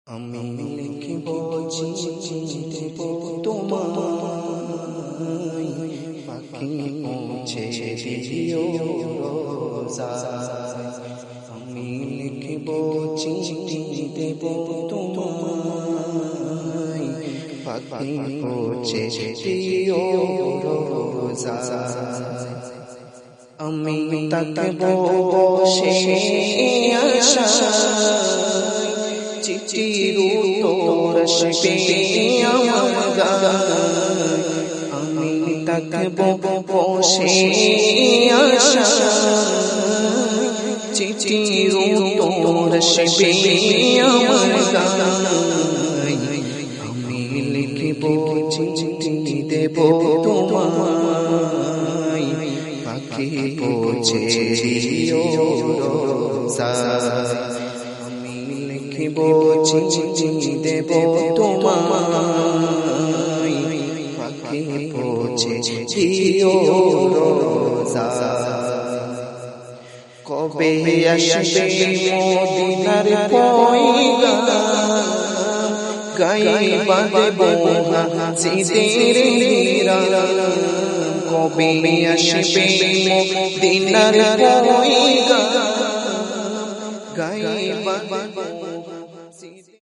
আমি লিখিব চিঠি দেব তোমায়, পাখি পৌঁছে দিও রোজায়। আমি লিখিব চিঠি দেব তোমায়, পাখি পৌঁছে দিও রোজায়। আমি তাকব বসে আশায়, চিঠির উত্তর আসবে আমার গায়ে। আমি তাকব বসে আশায়, চিঠির উত্তর আসবে আমার গায়ে। আমি লিখিব চিঠি দেব তোমায়, পাখি পৌঁছে দিও রোজায়। আমি লিখিব চিঠি দেব তোমায়, পাখি পৌঁছে দিও রোজায়। কবে আসবে মদিনার পয়গাম, গায়ে বাঁধবো হাজিদের নিরালাম। কবে আসবে মদিনার পয়গাম, গায়ে বাঁধবো